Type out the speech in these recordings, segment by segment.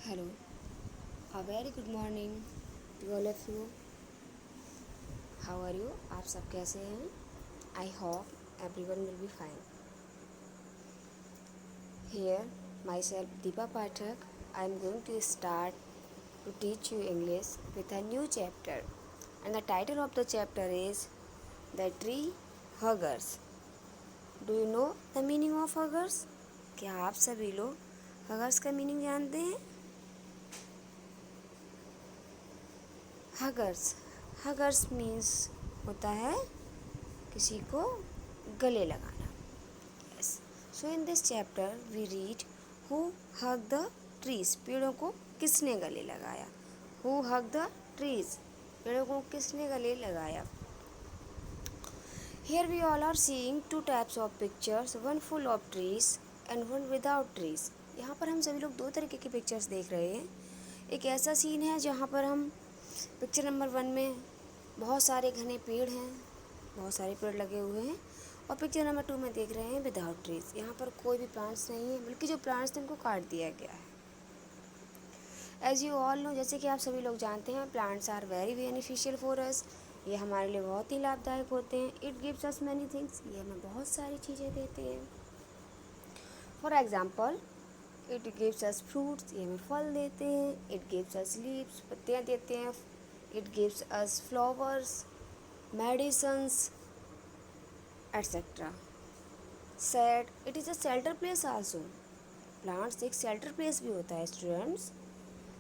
Hello, a very good morning to all of you. How are you? आप सब कैसे हैं? I hope everyone will be fine. Here myself Deepa Pathak, I am going to start to teach you English with a new chapter, and the title of the chapter is The Tree Huggers. Do you know the meaning of huggers? क्या आप सभी लोग huggers का meaning जानते हैं? हगर्स means होता है किसी को गले लगाना। Yes, so in this chapter we read who hug the trees. पेड़ों को किसने गले लगाया? हु हग द ट्रीज, पेड़ों को किसने गले लगाया? Here we all are seeing two types of pictures, one full of trees and one without trees. यहाँ पर हम सभी लोग दो तरीके की पिक्चर्स देख रहे हैं। एक ऐसा सीन है जहाँ पर हम पिक्चर नंबर 1 में बहुत सारे घने पेड़ हैं, बहुत सारे पेड़ लगे हुए हैं, और पिक्चर नंबर 2 में देख रहे हैं विदाउट ट्रीज। यहाँ पर कोई भी प्लांट्स नहीं है, बल्कि जो प्लांट्स थे उनको काट दिया गया है। एज यू ऑल नो, जैसे कि आप सभी लोग जानते हैं, plants are very beneficial for us. ये हमारे लिए बहुत ही लाभदायक होते हैं। It gives us many things, ये हमें बहुत सारी चीज़ें देते हैं। For example, it gives us fruits, ये हमें फल देते हैं। इट गिव्स अस लीव्स, पत्तियाँ देते हैं। It gives us flowers, medicines, etcetera. Said, it is a shelter place also. Plants एक शेल्टर प्लेस भी होता है students.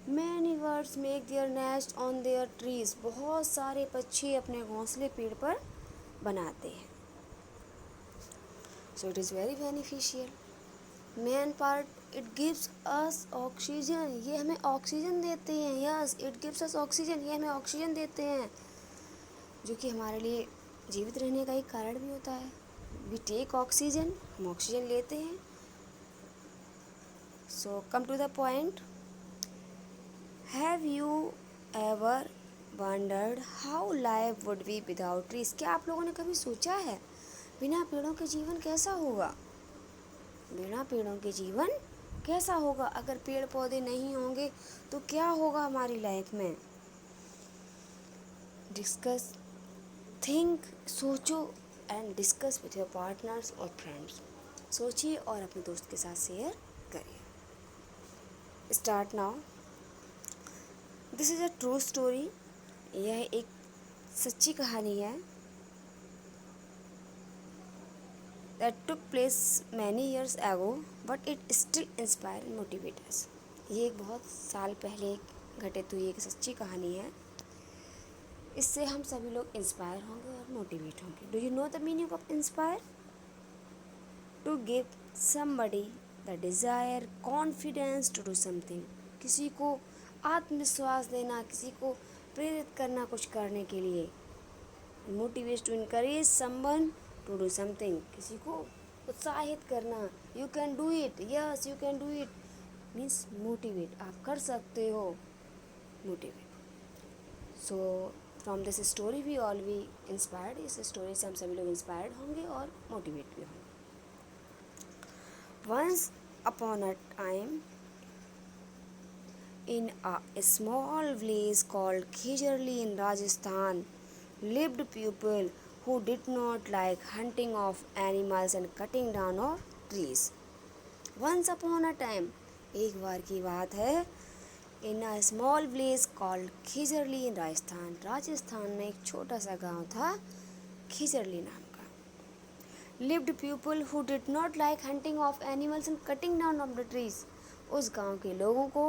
Many birds make their nest on their trees, बहुत सारे पक्षी अपने घोंसले पेड़ पर बनाते हैं। So it is very beneficial. Main part, it gives us oxygen, ये हमें ऑक्सीजन देते हैं। Yes, it gives us oxygen, ये हमें ऑक्सीजन देते हैं, जो कि हमारे लिए जीवित रहने का एक कारण भी होता है। वी टेक ऑक्सीजन, हम ऑक्सीजन लेते हैं। So come to the point, have you ever wondered how life would be without trees? क्या आप लोगों ने कभी सोचा है बिना पेड़ों के जीवन कैसा होगा? बिना पेड़ों के जीवन कैसा होगा? अगर पेड़ पौधे नहीं होंगे तो क्या होगा हमारी लाइफ में? डिस्कस, थिंक, सोचो and discuss with your partners और फ्रेंड्स। सोचिए और अपने दोस्त के साथ शेयर करिए। Start now. This is a true story, यह एक सच्ची कहानी है। That took place many years ago but it still inspire and motivate अस। ये एक बहुत साल पहले घटित हुई एक सच्ची कहानी है। इससे हम सभी लोग इंस्पायर होंगे और मोटिवेट होंगे। Do you know the meaning of inspire? To give somebody the desire, confidence to do something. किसी को आत्मविश्वास देना, किसी को प्रेरित करना कुछ करने के लिए। Motivate, to encourage someone to do something, किसी को उत्साहित करना। You can do it, yes you can do it means motivate, आप कर सकते हो, motivate. So from this story we all be inspired. इस स्टोरी से हम सभी लोग इंस्पायर्ड होंगे और मोटिवेट भी होंगे। Once upon a time in a small village called Khizarli in Rajasthan lived people who did not like hunting of animals and cutting down of trees. Once upon a time, एक बार की बात है, in a small village called Khizarli in Rajasthan, Rajasthan में एक छोटा सा गांव था खिजरली नाम का। lived people who did not like hunting of animals and cutting down of the trees. उस गांव के लोगों को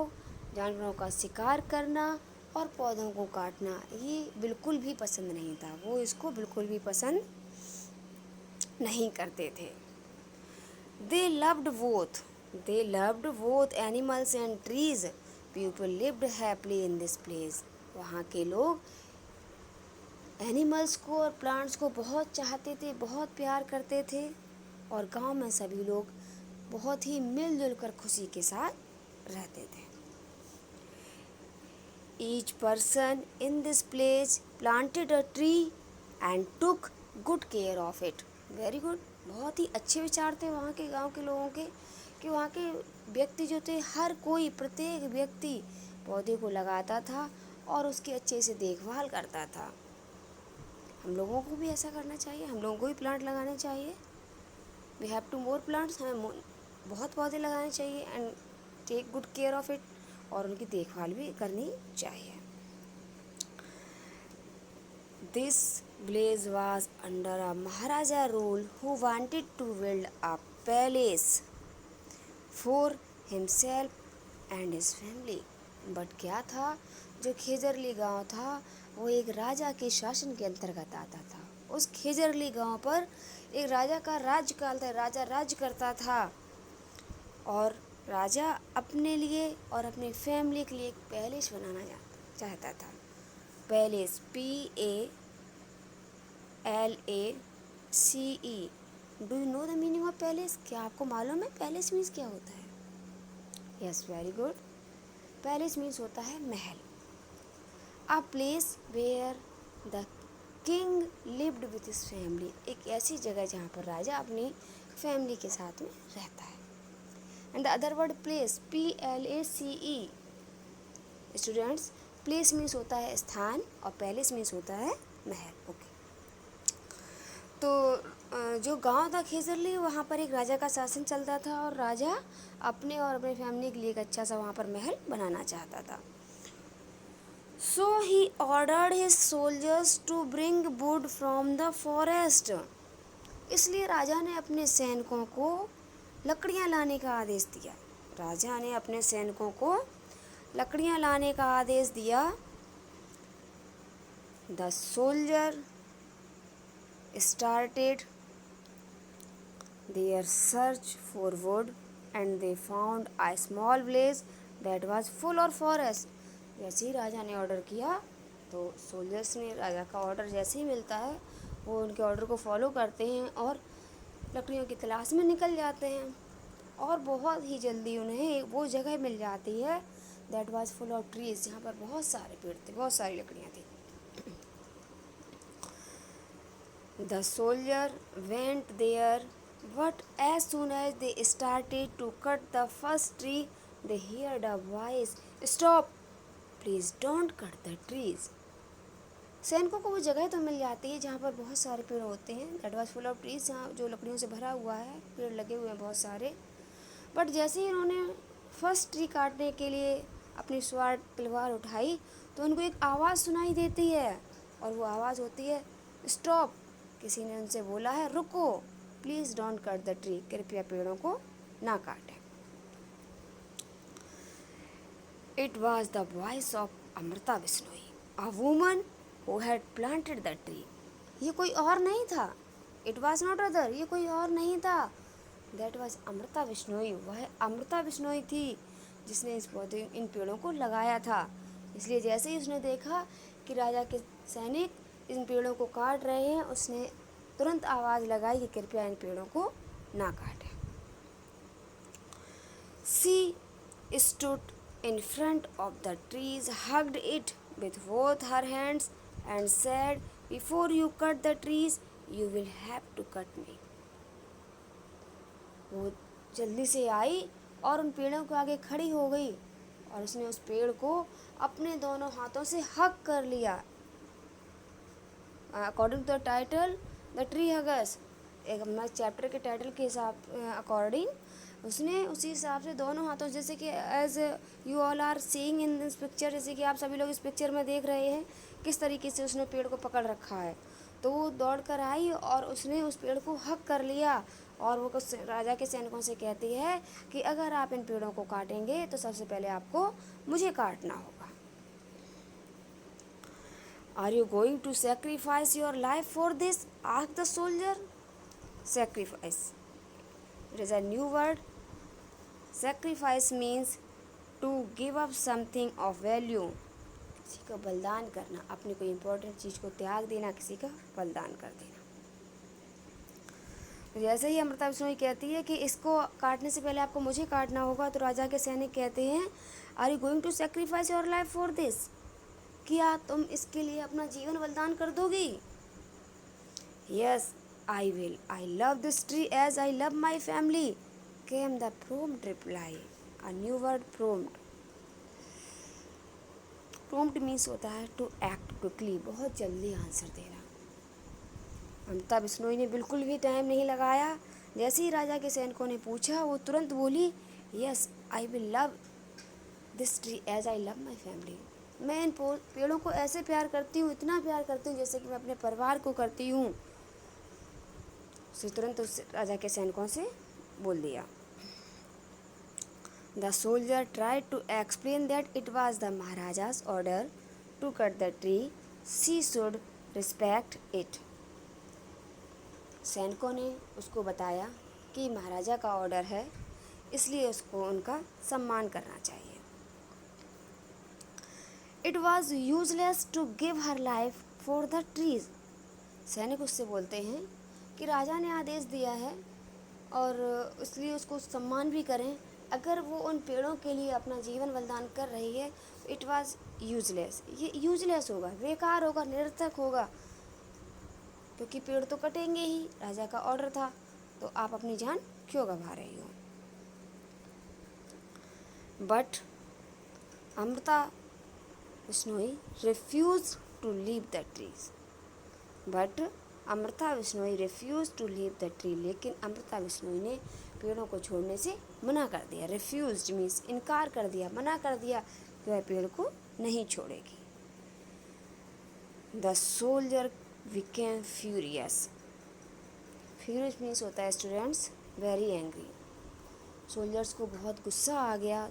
जानवरों का शिकार करना और पौधों को काटना ये बिल्कुल भी पसंद नहीं था। वो इसको बिल्कुल भी पसंद नहीं करते थे। They loved both animals and trees. People lived happily in this place. वहाँ के लोग एनिमल्स को और प्लांट्स को बहुत चाहते थे, बहुत प्यार करते थे, और गांव में सभी लोग बहुत ही मिलजुल कर खुशी के साथ रहते थे। Each person in this place planted a tree and took good care of it. Very good, बहुत ही अच्छे विचार थे वहाँ के गांव के लोगों के। कि वहाँ के व्यक्ति जो थे, हर कोई, प्रत्येक व्यक्ति पौधे को लगाता था और उसकी अच्छे से देखभाल करता था। हम लोगों को भी ऐसा करना चाहिए, हम लोगों को भी प्लांट लगाने चाहिए। We have to more plants, हमें बहुत पौधे लगाने चाहिए and take good care of it, और उनकी देखभाल भी करनी चाहिए। This village was under a maharaja rule who wanted to build a palace for himself and his family. But क्या था, जो खेजरली गांव था वो एक राजा के शासन के अंतर्गत आता था। उस खेजरली गांव पर एक राजा का राज्यकाल था, राजा राज्य करता था और राजा अपने लिए और अपनी फैमिली के लिए एक पैलेस बनाना चाहता था। Palace, PALACE। Do you know the meaning of palace? क्या आपको मालूम है पैलेस मीन्स क्या होता है? Yes, very good. Palace means होता है महल। A place where the king lived with his family. एक ऐसी जगह जहाँ पर राजा अपनी फैमिली के साथ में रहता है। And the other word place, PLACE। Students, place means होता है स्थान और पैलेस मीन्स होता है महल। ओके, तो जो गांव था खेजरली, वहाँ पर एक राजा का शासन चलता था और राजा अपने और अपनी फैमिली के लिए एक अच्छा सा वहाँ पर महल बनाना चाहता था। So he ordered his soldiers to bring wood from the forest। इसलिए राजा ने अपने सैनिकों को लकड़ियाँ लाने का आदेश दिया। राजा ने अपने सैनिकों को लकड़ियाँ लाने का आदेश दिया। The soldier started their search for wood and they found a small village that was full of forest। जैसे ही राजा ने ऑर्डर किया तो सोल्जर्स ने, राजा का ऑर्डर जैसे ही मिलता है वो उनके ऑर्डर को फॉलो करते हैं और लकड़ियों की तलाश में निकल जाते हैं और बहुत ही जल्दी उन्हें वो जगह मिल जाती है that was full of trees, जहाँ पर बहुत सारे पेड़ थे, बहुत सारी लकड़ियाँ थी। The soldier went there but as soon as they started to cut the first tree they heard a voice, stop please don't cut the trees. सैनिकों को वो जगह तो मिल जाती है जहाँ पर बहुत सारे पेड़ होते हैं, that was full of trees, जहाँ जो लकड़ियों से भरा हुआ है, पेड़ लगे हुए हैं बहुत सारे। बट जैसे ही इन्होंने फर्स्ट ट्री काटने के लिए अपनी स्वार्ड तलवार उठाई तो उनको एक आवाज़ सुनाई देती है और वो आवाज़ होती है स्टॉप। किसी ने उनसे बोला है रुको, please don't cut the tree, कृपया पेड़ों को ना काटें। It was the voice of Amrita Bishnoi, a woman who had planted the tree। ये कोई और नहीं था, It was not other, ये कोई और नहीं था, That was अमृता बिश्नोई, वह अमृता बिश्नोई थी जिसने इन पेड़ों को लगाया था। इसलिए जैसे ही उसने देखा कि राजा के सैनिक इन पेड़ों को काट रहे हैं, उसने तुरंत आवाज़ लगाई कि कृपया इन पेड़ों को ना काटें। She stood in front of the trees, hugged it with both her hands and said, before you cut the trees, you will have to cut me। वो जल्दी से आई और उन पेड़ों के आगे खड़ी हो गई और उसने उस पेड़ को अपने दोनों हाथों से हग कर लिया। According to the title the tree huggers, एक हमारे चैप्टर के टाइटल के हिसाब अकॉर्डिंग उसने उसी हिसाब से दोनों हाथों, जैसे कि as you all are seeing in this picture, जैसे कि आप सभी लोग इस पिक्चर में देख रहे हैं किस तरीके से उसने पेड़ को पकड़ रखा है। तो वो दौड़ कर आई और उसने उस पेड़ को हक कर लिया और वो राजा के सैनिकों से कहती है कि अगर आप इन पेड़ों को काटेंगे तो सबसे पहले आपको मुझे काटना होगा। Are you going to sacrifice your life for this, asked the soldier. Sacrifice, it is a new word। sacrifice means to give up something of value। किसी का बलिदान करना, अपनी कोई इम्पोर्टेंट चीज़ को त्याग देना, किसी का बलिदान कर देना। तो जैसे ही अमृता बिश्नोई कहती है कि इसको काटने से पहले आपको मुझे काटना होगा, तो राजा के सैनिक कहते हैं are you going to sacrifice your life for this, क्या तुम इसके लिए अपना जीवन बलिदान कर दोगी? Yes I will, I love this tree as I love my family। came the prompt reply. A new word, prompt. Prompt means होता है to act quickly, बहुत जल्दी आंसर देना। अमृता बिश्नोई ने बिल्कुल भी टाइम नहीं लगाया। जैसे ही राजा के सैनिकों ने पूछा, वो तुरंत बोली, yes I will love this tree as I love my family. मैं इन पेड़ों को ऐसे प्यार करती हूँ, इतना प्यार करती हूँ जैसे कि मैं अपने परिवार को करती हूँ। उसे तुरंत उस राजा के सैनिकों से बोल दिया। The soldier tried to explain that it was the Maharaja's order to cut the tree, she should respect it. सैनिकों ने उसको बताया कि महाराजा का ऑर्डर है, इसलिए उसको उनका सम्मान करना चाहिए। It was useless to give her life for the trees. सैनिक उससे बोलते हैं कि राजा ने आदेश दिया है और इसलिए उसको सम्मान भी करें। अगर वो उन पेड़ों के लिए अपना जीवन बलिदान कर रही है, इट वॉज यूजलेस, ये यूजलेस होगा, बेकार होगा, निरर्थक होगा, क्योंकि पेड़ तो कटेंगे ही, राजा का ऑर्डर था, तो आप अपनी जान क्यों गंवा रही हो। But Amrita Bishnoi refuse to leave the trees. But Amrita Bishnoi refuse to leave the tree. लेकिन अमृता बिश्नोई ने पेड़ों को छोड़ने से मना कर दिया। रिफ्यूज मीन्स इनकार कर दिया, मना कर दिया कि वह पेड़ को नहीं छोड़ेगी। The soldier became furious. Furious means होता है स्टूडेंट्स वेरी एंग्री। सोल्जर्स को बहुत गुस्सा आ गया,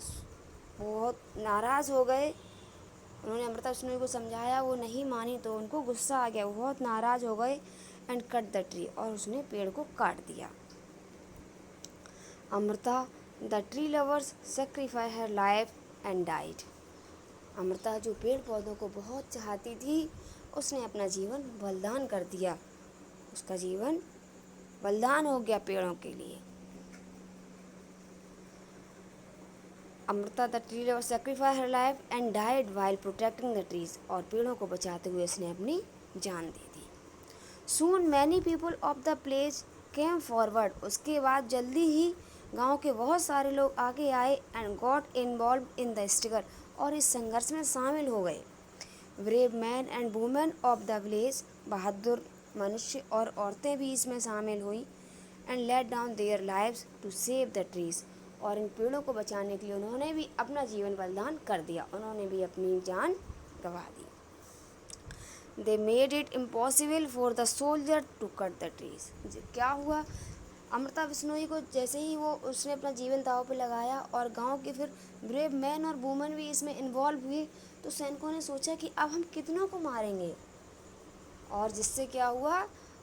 बहुत नाराज़ हो गए। उन्होंने अमृता बिश्नोई को समझाया, वो नहीं मानी, तो उनको गुस्सा आ गया, वो बहुत नाराज़ हो गए। एंड कट द ट्री, और उसने पेड़ को काट दिया। Amrita the tree lovers sacrifice her life and died. Amrita जो पेड़ पौधों को बहुत चाहती थी, उसने अपना जीवन बलिदान कर दिया। उसका जीवन बलिदान हो गया पेड़ों के लिए। Amrita the tree lover sacrifice her life and died while protecting the trees. और पेड़ों को बचाते हुए उसने अपनी जान दे दी। Soon many people of the place came forward. उसके बाद जल्दी ही गांव के बहुत सारे लोग आगे आए and got involve in the struggle. और इस संघर्ष में शामिल हो गए। Brave man and women of the village. बहादुर मनुष्य और औरतें भी इसमें शामिल हुई। And let down their lives to save the trees. और इन पेड़ों को बचाने के लिए उन्होंने भी अपना जीवन बलिदान कर दिया, उन्होंने भी अपनी जान गंवा दी। They made it impossible for the soldier to cut the trees. क्या हुआ, अमृता बिश्नोई को जैसे ही वो उसने अपना जीवन दांव पे लगाया और गांव के फिर ब्रेव मैन और वुमेन भी इसमें इन्वॉल्व हुए, तो सैनिकों ने सोचा कि अब हम कितनों को मारेंगे। और जिससे क्या हुआ,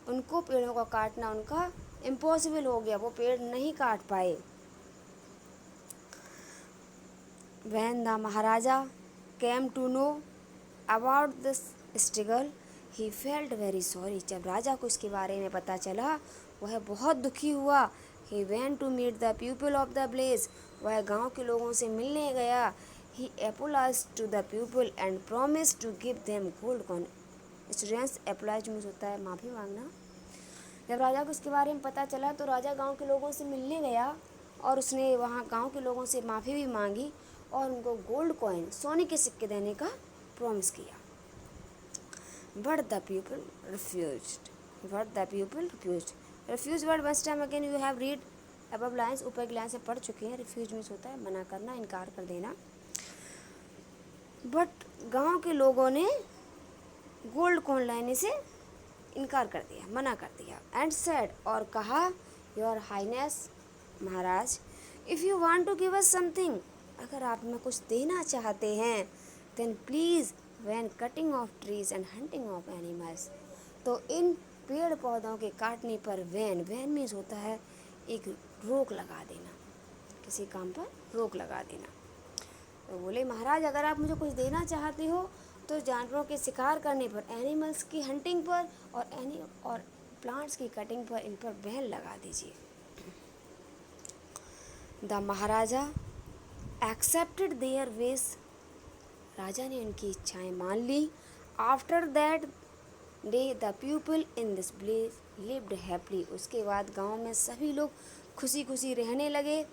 उनको पेड़ों का काटना उनका इम्पॉसिबल हो गया, वो पेड़ नहीं काट पाए। When the Maharaja came to know about this struggle, he felt very sorry. जब राजा को इसके बारे में पता चला, वह बहुत दुखी हुआ। He went to meet the people of the place. वह गांव के लोगों से मिलने गया। He apologized to the people and promised to give them gold coin. Students, apologize means होता है माफ़ी मांगना। जब राजा को इसके बारे में पता चला, तो राजा गांव के लोगों से मिलने गया और उसने वहाँ गांव के लोगों से माफ़ी भी मांगी और उनको गोल्ड कॉइन, सोने के सिक्के देने का प्रॉमिस किया। But the people refused. But the people refused. Refuse word first time again you have read above lines, ऊपर की लाइन से पढ़ चुके हैं। रिफ्यूज मीन्स होता है मना करना, इनकार कर देना। बट गांव के लोगों ने गोल्ड कॉइन लेने से इनकार कर दिया, मना कर दिया। एंड सेड, और कहा, your highness Maharaj, if you want to give us something, अगर आप हमें कुछ देना चाहते हैं, then please when cutting of trees and hunting of animals, तो इन पेड़ पौधों के काटने पर वैन मीन्स होता है एक रोक लगा देना, किसी काम पर रोक लगा देना। तो बोले, महाराज अगर आप मुझे कुछ देना चाहते हो तो जानवरों के शिकार करने पर, एनिमल्स की हंटिंग पर और प्लांट्स की कटिंग पर, इन पर बैन लगा दीजिए। The Maharaja accepted their wish. राजा ने उनकी इच्छाएं मान ली। After that day the people in this village lived happily. उसके बाद गांव में सभी लोग खुशी खुशी रहने लगे।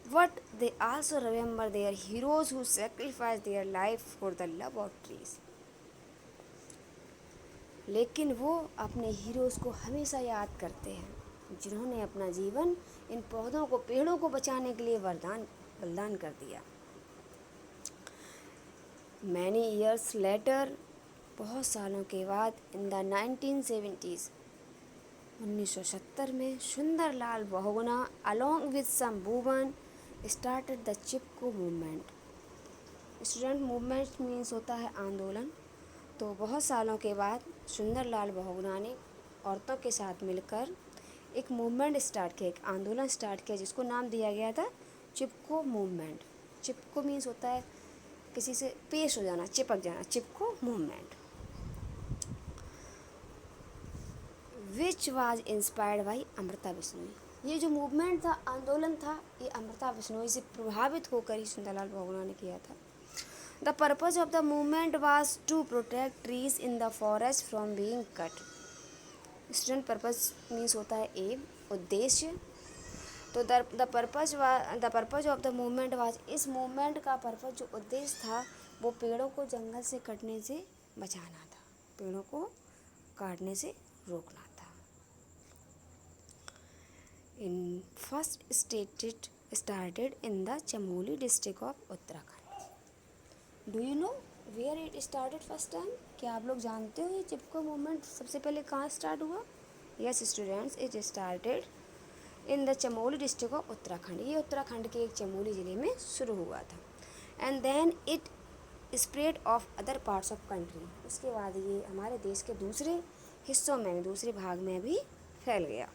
But they also remember their heroes who sacrifice their life for the love of trees. लेकिन वो अपने हीरोज़ को हमेशा याद करते हैं जिन्होंने अपना जीवन इन पौधों को, पेड़ों को बचाने के लिए बलिदान कर दिया। मैनी ईयर्स लेटर, बहुत सालों के बाद, इन द 1970s, 1970 में, Sundarlal Bahuguna along with some woman started the Chipko movement. Student, movement means होता है आंदोलन। तो बहुत सालों के बाद सुंदरलाल बहुगुणा ने औरतों के साथ मिलकर एक मूवमेंट स्टार्ट किया, एक आंदोलन स्टार्ट किया जिसको नाम दिया गया था चिपको मूवमेंट। चिपको मीन्स होता है किसी से पेश हो जाना, चिपक जाना, Chipko movement. Which was inspired by Amrita Bishnoi. ये जो मूवमेंट था, आंदोलन था, ये अमृता बिश्नोई से प्रभावित होकर ही सुंदरलाल बहुगुणा ने किया था। The purpose of the movement was to protect trees in the forest from being cut. Student, purpose means होता है एम, उद्देश्य। तो the purpose of the movement was, इस मूवमेंट का पर्पज, जो उद्देश्य था, वो पेड़ों को जंगल से कटने से बचाना था, पेड़ों को काटने से रोकना था। In first started in the Chamoli district of Uttarakhand. Do you know where it started first time? क्या आप लोग जानते हो ये चिपको मूवमेंट सबसे पहले कहाँ स्टार्ट हुआ? Yes students, it started in the Chamoli district of Uttarakhand. ये उत्तराखंड के एक चमोली ज़िले में शुरू हुआ था। And then it spread of other parts of country. उसके बाद ये हमारे देश के दूसरे हिस्सों में, दूसरे भाग में भी फैल गया।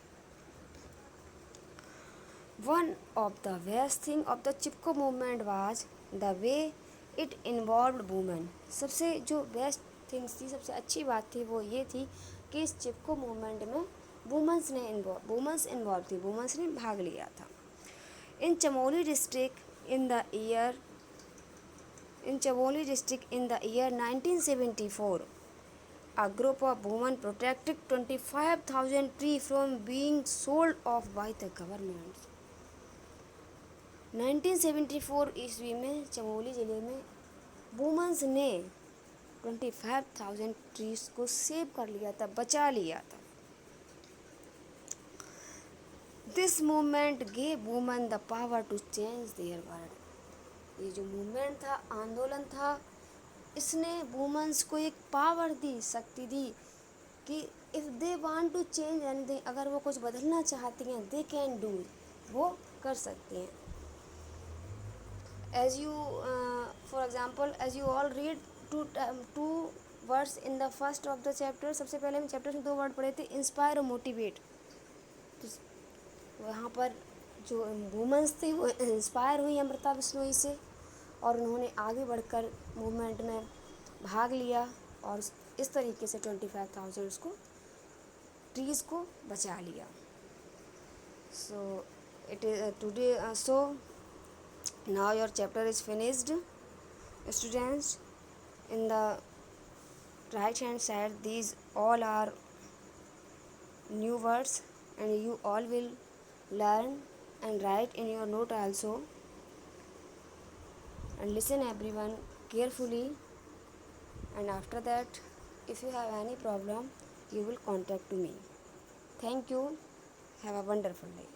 One of the best thing of the Chipko movement was the way it involved women. सबसे जो बेस्ट थिंग्स थी, सबसे अच्छी बात थी, वो ये थी कि इस चिपको मूवमेंट में वुमेंस इन्वॉल्व थी, वुमेंस ने भाग लिया था। In Chamoli district in the year 1974, a group of women protected 25,000 trees from being sold off by the government। 1974 ईस्वी में चमोली ज़िले में वुमेंस ने 25,000 ट्रीज को सेव कर लिया था, बचा लिया था। This movement gave women the power to change their world. ये जो मूवमेंट था, आंदोलन था, इसने वुमेन्स को एक पावर दी, शक्ति दी कि if they want to change anything, अगर वो कुछ बदलना चाहती हैं, दे कैन डू, वो कर सकती हैं। As you for example, as you all read two words in the first of the chapter. सबसे पहले हम चैप्टर में 2 वर्ड पढ़े थे, इंस्पायर और मोटिवेट। तो वहाँ पर जो वुमेन्स थी वो इंस्पायर हुई अमृता बिश्नोई से, और उन्होंने आगे बढ़कर मूवमेंट में भाग लिया और इस तरीके से 25,000 उसको ट्रीज़ को बचा लिया। So it is today, so now your chapter is finished students. In the right hand side, these all are new words and you all will learn and write in your note also, and listen everyone carefully, and after that if you have any problem you will contact to me. Thank you. Have a wonderful day.